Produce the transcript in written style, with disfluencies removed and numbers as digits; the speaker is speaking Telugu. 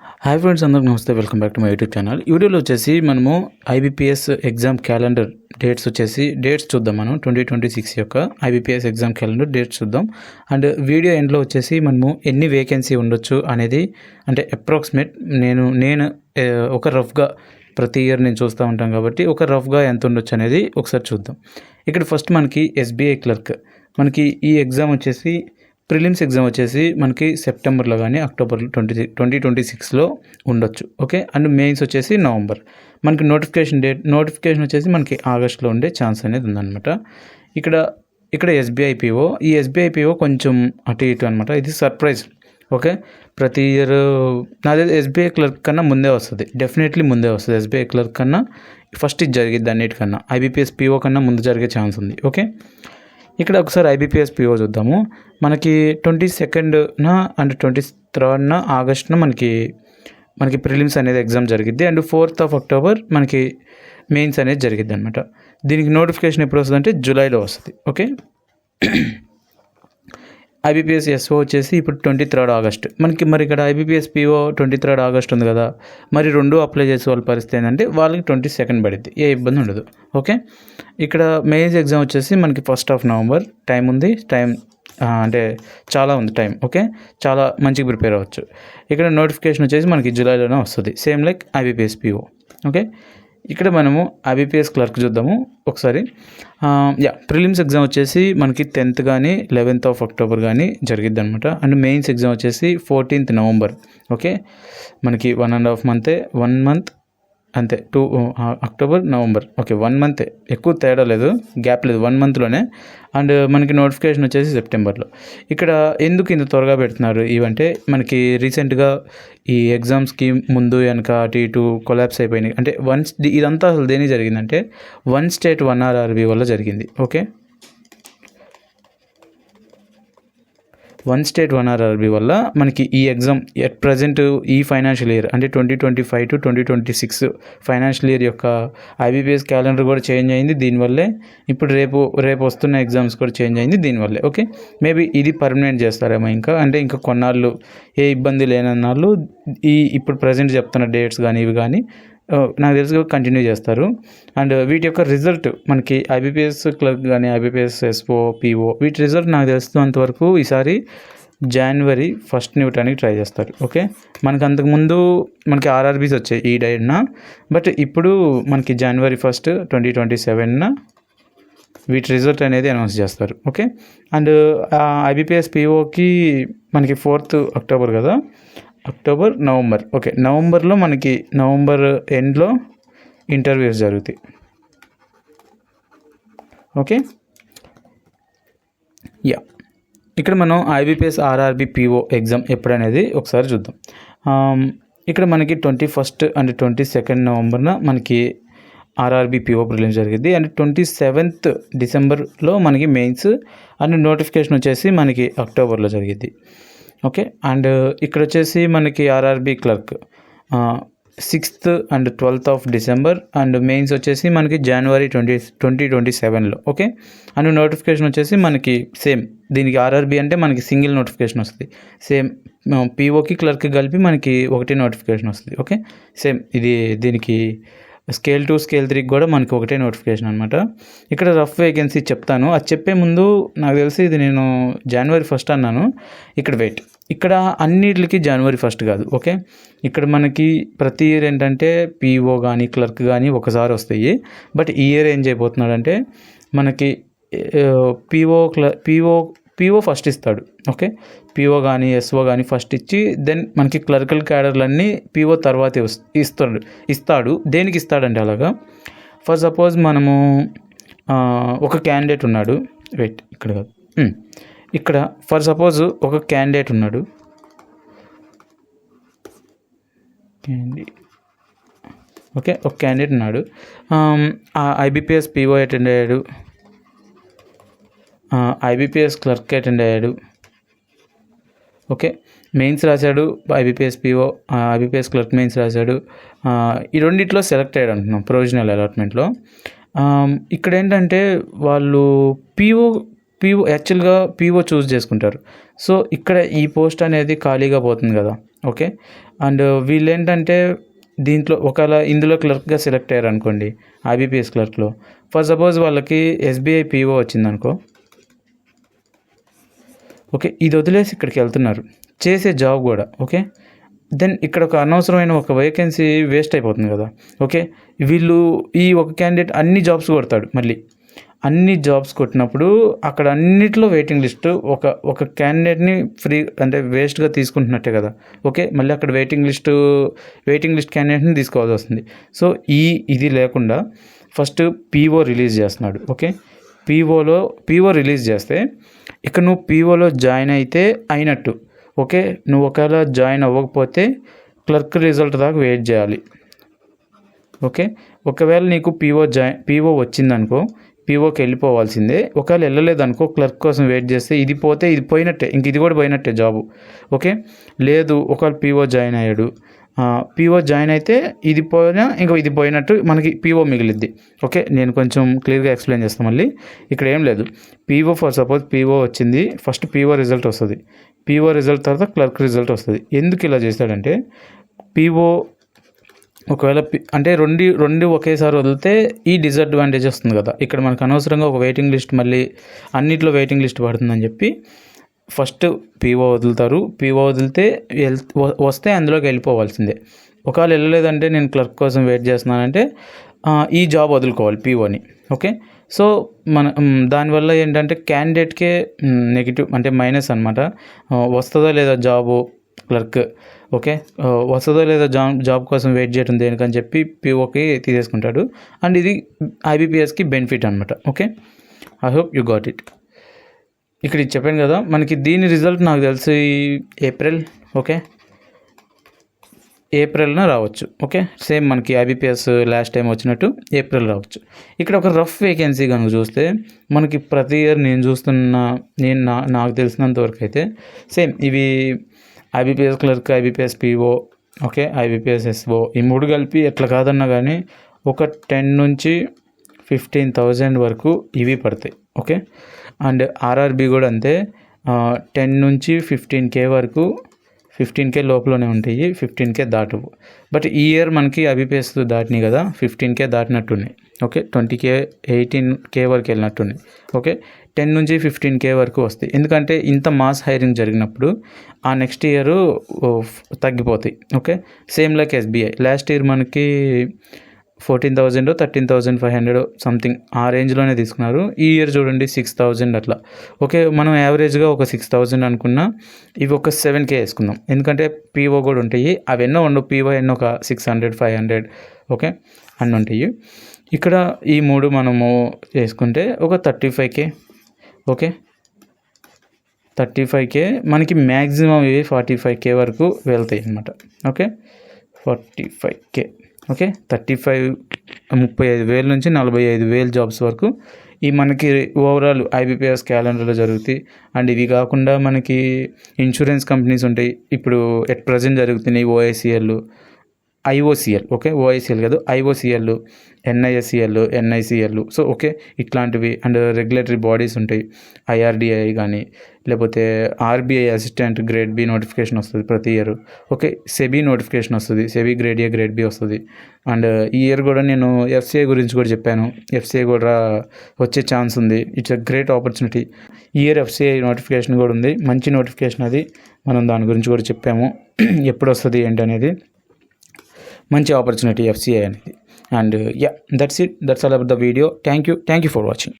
హాయ్ ఫ్రెండ్స్, అందరికి నమస్తే. Welcome back to my YouTube channel. ఈ వీడియోలో వచ్చేసి మనము ఐబీపీఎస్ ఎగ్జామ్ క్యాలెండర్ డేట్స్ చూద్దాం. మనం 2026 యొక్క ఐబీపీఎస్ ఎగ్జామ్ క్యాలెండర్ డేట్స్ చూద్దాం. అండ్ వీడియో ఎండ్లో వచ్చేసి మనము ఎన్ని వేకెన్సీ ఉండొచ్చు అనేది, అంటే అప్రాక్సిమేట్ నేను ఒక రఫ్గా ప్రతి ఇయర్ నేను చూస్తూ ఉంటాను కాబట్టి ఒక రఫ్గా ఎంత ఉండొచ్చు అనేది ఒకసారి చూద్దాం. ఇక్కడ ఫస్ట్ మనకి ఎస్బీఐ క్లర్క్, మనకి ఈ ఎగ్జామ్ వచ్చేసి ప్రిలిమ్స్ ఎగ్జామ్ వచ్చేసి మనకి సెప్టెంబర్లో కానీ అక్టోబర్లో 2026లో ఉండొచ్చు. ఓకే. అండ్ మెయిన్స్ వచ్చేసి నవంబర్. మనకి నోటిఫికేషన్ వచ్చేసి మనకి ఆగస్ట్లో ఉండే ఛాన్స్ అనేది ఉందన్నమాట. ఇక్కడ ఎస్బీఐ పిఓ, ఈ ఎస్బీఐ పిఓ కొంచెం అటు ఇటు అనమాట. ఇది సర్ప్రైజ్. ఓకే. ప్రతి ఇయర్ నాది ఎస్బీఐ క్లర్క్ కన్నా ముందే వస్తుంది, డెఫినెట్లీ ముందే వస్తుంది. ఎస్బీఐ క్లర్క్ కన్నా ఫస్ట్ ఇది జరిగిద్ది, అన్నిటికన్నా ఐబీపీఎస్ పిఓ కన్నా ముందు జరిగే ఛాన్స్ ఉంది. ఓకే. ఇక్కడ ఒకసారి ఐబీపీఎస్ పిఓ చూద్దాము. మనకి 22న అండ్ 23న ఆగస్టున మనకి ప్రిలిమ్స్ అనేది ఎగ్జామ్ జరిగిద్ది. అండ్ 4th of October మనకి మెయిన్స్ అనేది జరిగిద్ది అనమాట. దీనికి నోటిఫికేషన్ ఎప్పుడు వస్తుంది అంటే జూలైలో వస్తుంది. ఓకే. ఐబీపీఎస్ ఎస్ఓ వచ్చేసి ఇప్పుడు 23rd August. మరి ఇక్కడ ఐబీపీఎస్ పిఓ 23rd August ఉంది కదా, మరి రెండు అప్లై చేసే వాళ్ళ పరిస్థితి ఏంటంటే వాళ్ళకి 22nd పడుద్ది, ఏ ఇబ్బంది ఉండదు. ఓకే. ఇక్కడ మెయిన్స్ ఎగ్జామ్ వచ్చేసి మనకి 1st of November టైం ఉంది. అంటే చాలా ఉంది టైం. ఓకే. చాలా మంచిగా ప్రిపేర్ అవ్వచ్చు. ఇక్కడ నోటిఫికేషన్ వచ్చేసి మనకి జూలైలోనే వస్తుంది, same like IBPS PO. Okay. ఇక్కడ మనము ఐబీపీఎస్ క్లర్క్ చూద్దాము ఒకసారి. ప్రిలిమ్స్ ఎగ్జామ్ వచ్చేసి మనకి 10th కానీ 11th of October కానీ జరిగిద్ది అనమాట. అండ్ మెయిన్స్ ఎగ్జామ్ వచ్చేసి 14th November. ఓకే. మనకి 1.5 month, 1 month అంతే, October, November. ఓకే, 1 month, ఎక్కువ తేడా లేదు, గ్యాప్ లేదు, 1 monthలోనే. అండ్ మనకి నోటిఫికేషన్ వచ్చేసి సెప్టెంబర్లో. ఇక్కడ ఎందుకు ఇంత త్వరగా పెడుతున్నారు ఇవంటే, మనకి రీసెంట్గా ఈ ఎగ్జామ్స్కి ముందు వెనక అటు ఇటు కొలాప్స్ అయిపోయినాయి. అంటే ఇదంతా అసలు దేనికి జరిగిందంటే వన్ స్టేట్ వన్ RRB వల్ల జరిగింది. Okay. One state one RRB వల్ల మనకి ఈ ఎగ్జామ్ ఎట్ ప్రజెంట్ ఈ ఫైనాన్షియల్ ఇయర్ అంటే 2025 to 2026 ఫైనాన్షియల్ ఇయర్ యొక్క ఐబీపీఎస్ క్యాలెండర్ కూడా చేంజ్ అయింది దీనివల్లే. ఇప్పుడు రేపు వస్తున్న ఎగ్జామ్స్ కూడా చేంజ్ అయింది దీనివల్లే. ఓకే. మేబీ ఇది పర్మనెంట్ చేస్తారేమో ఇంకా కొన్నాళ్ళు ఏ ఇబ్బంది లేనన్నాళ్ళు ఇప్పుడు ప్రజెంట్ చెప్తున్న డేట్స్ కానీ ఇవి కానీ నాకు తెలిసి కంటిన్యూ చేస్తారు. అండ్ వీటి యొక్క రిజల్ట్ మనకి ఐబీపీఎస్ క్లర్క్ కానీ ఐబీపీఎస్ ఎస్ఓ పిఓ వీటి రిజల్ట్ నాకు తెలిసినంత వరకు ఈసారి January 1st ఇవ్వడానికి ట్రై చేస్తారు. ఓకే. మనకి అంతకుముందు మనకి RRBs వచ్చాయి ఈ డేట్న, బట్ ఇప్పుడు మనకి January 1st 2027న వీటి రిజల్ట్ అనేది అనౌన్స్ చేస్తారు. ఓకే. అండ్ ఐబీపీఎస్ పిఓకి మనకి 4th October కదా, అక్టోబర్, నవంబర్. ఓకే. నవంబర్లో మనకి నవంబర్ ఎండ్లో ఇంటర్వ్యూస్ జరుగుతాయి. ఓకే. ఇక్కడ మనం ఐబీపీఎస్ RRB పిఓ ఎగ్జామ్ ఎప్పుడనేది ఒకసారి చూద్దాం. ఇక్కడ మనకి 21st and 22nd Novemberన మనకి RRB పిఓ ప్రిలిమ్స్ జరిగింది. అండ్ 27th December మనకి మెయిన్స్ అండ్ నోటిఫికేషన్ వచ్చేసి మనకి అక్టోబర్లో జరిగింది. ఓకే. అండ్ ఇక్కడ వచ్చేసి మనకి RRB clerk 6th and 12th of December and mains వచ్చేసి మనకి January 2027లో. ఓకే. అండ్ నోటిఫికేషన్ వచ్చేసి మనకి సేమ్, దీనికి RRB అంటే మనకి సింగిల్ నోటిఫికేషన్ వస్తుంది. సేమ్ పిఓకి క్లర్క్ కలిపి మనకి ఒకటే నోటిఫికేషన్ వస్తుంది. ఓకే. సేమ్ దీనికి స్కేల్ 2 స్కేల్ 3 కూడా మనకి ఒకటే నోటిఫికేషన్ అనమాట. ఇక్కడ రఫ్ వేకెన్సీ చెప్తాను, అది చెప్పే ముందు నాకు తెలిసి ఇది నేను January 1st అన్నాను. ఇక్కడ అన్నిటికి January 1st కాదు. ఓకే. ఇక్కడ మనకి ప్రతి ఇయర్ ఏంటంటే పిఓ కానీ క్లర్క్ కానీ ఒకసారి వస్తాయి, బట్ ఈ ఇయర్ ఏం చేయబోతున్నాడంటే మనకి పిఓ ఫస్ట్ ఇస్తాడు. ఓకే. పిఓ కానీ ఎస్ఓ కానీ ఫస్ట్ ఇచ్చి దెన్ మనకి క్లర్కల్ క్యాడర్లన్నీ పిఓ తర్వాతే ఇస్తాడు. దేనికి ఇస్తాడంటే అలాగా, ఫర్ సపోజ్ మనము ఒక క్యాండిడేట్ ఉన్నాడు, ఇక్కడ కాదు, ఇక్కడ ఫర్ సపోజ్ ఒక క్యాండిడేట్ ఉన్నాడు, ఓకే, ఒక క్యాండిడేట్ ఉన్నాడు, ఐబీపీఎస్ పిఓ అటెండ్ అయ్యాడు, ఐబీపీఎస్ క్లర్క్ అటెండ్ అయ్యాడు. ఓకే. మెయిన్స్ రాశాడు, IBPS PO IBPS clerk mains రాశాడు. ఈ రెండిట్లో సెలెక్ట్ అయ్యాడు అంటున్నాం ప్రొవిజనల్ అలాట్మెంట్లో. ఇక్కడ ఏంటంటే వాళ్ళు పిఓ యాక్చువల్గా పిఓ చూస్ చేసుకుంటారు. సో ఇక్కడ ఈ పోస్ట్ అనేది ఖాళీగా పోతుంది కదా. ఓకే. అండ్ వీళ్ళు ఏంటంటే దీంట్లో ఒకవేళ ఇందులో క్లర్క్గా సెలెక్ట్ అయ్యారు అనుకోండి, ఐబీపీఎస్ క్లర్క్లో. ఫర్ సపోజ్ వాళ్ళకి ఎస్బీఐ పీఓ వచ్చిందనుకో, ఓకే, ఇది వదిలేసి ఇక్కడికి వెళ్తున్నారు చేసే జాబ్ కూడా. ఓకే, దెన్ ఇక్కడ ఒక అనవసరమైన ఒక వేకెన్సీ వేస్ట్ అయిపోతుంది కదా. ఓకే, వీళ్ళు ఈ ఒక క్యాండిడేట్ అన్ని జాబ్స్ కొడతాడు, మళ్ళీ అన్ని జాబ్స్ కొట్టినప్పుడు అక్కడ అన్నిట్లో వెయిటింగ్ లిస్ట్ ఒక క్యాండిడేట్ని ఫ్రీ అంటే వేస్ట్గా తీసుకుంటున్నట్టే కదా. ఓకే, మళ్ళీ అక్కడ వెయిటింగ్ లిస్ట్ క్యాండిడేట్ని తీసుకోవాల్సి వస్తుంది. సో ఇది లేకుండా ఫస్ట్ పీఓ రిలీజ్ చేస్తున్నాడు. ఓకే, పీఓ రిలీజ్ చేస్తే ఇక్కడ నువ్వు పీఓలో జాయిన్ అయితే అయినట్టు. ఓకే, నువ్వు ఒకవేళ జాయిన్ అవ్వకపోతే క్లర్క్ రిజల్ట్ దాకా వెయిట్ చేయాలి. ఓకే, ఒకవేళ నీకు పీఓ వచ్చిందనుకో, పీఓకి వెళ్ళిపోవాల్సిందే. ఒకవేళ వెళ్ళలేదనుకో, క్లర్క్ కోసం వెయిట్ చేస్తే ఇది పోతే ఇది పోయినట్టే, ఇంక ఇది కూడా పోయినట్టే జాబు. ఓకే, లేదు ఒకవేళ పీఓ జాయిన్ అయ్యాడు, పీఓ జాయిన్ అయితే ఇది పోయినా ఇంకా ఇది పోయినట్టు మనకి పీఓ మిగిలిద్ది. ఓకే, నేను కొంచెం క్లియర్గా ఎక్స్ప్లెయిన్ చేస్తాను మళ్ళీ. ఇక్కడ ఏం లేదు, ఫర్ సపోజ్ పీఓ వచ్చింది, ఫస్ట్ పీఓ రిజల్ట్ వస్తుంది, పీఓ రిజల్ట్ తర్వాత క్లర్క్ రిజల్ట్ వస్తుంది. ఎందుకు ఇలా చేస్తాడంటే, పీఓ ఒకవేళ అంటే రెండు ఒకేసారి వదిలితే ఈ డిసడ్వాంటేజ్ వస్తుంది కదా. ఇక్కడ మనకు అనవసరంగా ఒక వెయిటింగ్ లిస్ట్, మళ్ళీ అన్నిట్లో వెయిటింగ్ లిస్ట్ పడుతుందని చెప్పి ఫస్ట్ పీఓ వదులుతారు. పీఓ వదిలితే వస్తే అందులోకి వెళ్ళిపోవాల్సిందే. ఒకవేళ వెళ్ళలేదంటే నేను క్లర్క్ కోసం వెయిట్ చేస్తున్నానంటే ఈ జాబ్ వదులుకోవాలి పీఓని. ఓకే, సో దానివల్ల ఏంటంటే క్యాండిడేట్కే నెగిటివ్ అంటే మైనస్ అనమాట. వస్తుందా లేదా జాబు క్లర్క్, ఓకే, వస్తుందో లేదా జాబ్ కోసం వెయిట్ చేయడం దేనికని చెప్పి పీఓకి తీసేసుకుంటాడు. అండ్ ఇది ఐబీపీఎస్కి బెనిఫిట్ అనమాట. Okay, I hope you got it. ఇక్కడ ఇది చెప్పాను కదా, మనకి దీని రిజల్ట్ నాకు తెలిసి ఏప్రిల్న రావచ్చు. ఓకే, సేమ్ మనకి ఐబీపీఎస్ లాస్ట్ టైం వచ్చినట్టు ఏప్రిల్ రావచ్చు. ఇక్కడ ఒక రఫ్ వేకెన్సీ కనుక చూస్తే మనకి ప్రతి ఇయర్ నాకు తెలిసినంత వరకు అయితే సేమ్ ఇవి IBPS clerk, IBPS PO, okay, IBPS SO, ఈ మూడు కలిపి ఎట్లా కాదన్నా కానీ ఒక 10 నుంచి 15,000 వరకు ఇవి పడతాయి. ఓకే, అండ్ ఆర్ఆర్బీ కూడా అంతే, 10 నుంచి 15K వరకు, 15K లోపలనే ఉంటాయి, 15K దాటవు. బట్ ఈ ఇయర్ మనకి ఐబీపీఎస్ దాటినాయి కదా, 15K దాటినట్టున్నాయి. ఓకే, 20K 18K వరకు వెళ్ళినట్టున్నాయి. ఓకే, 10 నుంచి 15K వరకు వస్తాయి. ఎందుకంటే ఇంత మాస్ హైరింగ్ జరిగినప్పుడు ఆ నెక్స్ట్ ఇయర్ తగ్గిపోతాయి. Okay, same like SBI last year మనకి 14,000 13,500 సంథింగ్ ఆ రేంజ్లోనే తీసుకున్నారు. ఈ ఇయర్ చూడండి 6,000 అట్లా. ఓకే, మనం యావరేజ్గా ఒక 6,000 అనుకున్నా, ఇవి ఒక 7K వేసుకుందాం. ఎందుకంటే పీఓ కూడా ఉంటాయి, అవి ఎన్నో ఉండవు. పీఓ ఎన్నో ఒక 600 500 ఓకే అన్నీ ఉంటాయి. ఇక్కడ ఈ మూడు మనము వేసుకుంటే ఒక 35K. ఓకే, 35K మనకి మ్యాక్సిమం ఇవి 45K వరకు వెళ్తాయి అన్నమాట. Okay, 45K. ఓకే, 35,000 నుంచి 45,000 జాబ్స్ వరకు ఈ మనకి ఓవరాల్ ఐబీపీఎస్ క్యాలెండర్లో జరుగుతాయి. అండ్ ఇవి కాకుండా మనకి ఇన్సూరెన్స్ కంపెనీస్ ఉంటాయి. ఇప్పుడు ఎట్ ప్రజెంట్ జరుగుతున్నాయి ఐఓసిఎల్. ఓకే, ఓఐసిఎల్ కాదు, IOCL, NISCL, NICL. So okay, ఇట్లాంటివి. అండ్ రెగ్యులేటరీ బాడీస్ ఉంటాయి, ఐఆర్డిఐ కానీ లేకపోతే RBI assistant grade B notification వస్తుంది ప్రతి ఇయర్. ఓకే, సెబీ నోటిఫికేషన్ వస్తుంది, SEBI grade A grade B వస్తుంది. అండ్ ఈ ఇయర్ కూడా నేను ఎఫ్సిఐ గురించి కూడా చెప్పాను, ఎఫ్సిఐ కూడా వచ్చే ఛాన్స్ ఉంది. It's a great opportunity. ఈ ఇయర్ ఎఫ్సిఐ నోటిఫికేషన్ కూడా ఉంది, మంచి నోటిఫికేషన్ అది. మనం దాని గురించి కూడా చెప్పాము, ఎప్పుడు వస్తుంది ఏంటి అనేది. మంచి ఆపర్చునిటీ ఎఫ్సిఐ అనేది. And that's all about the video. Thank you for watching.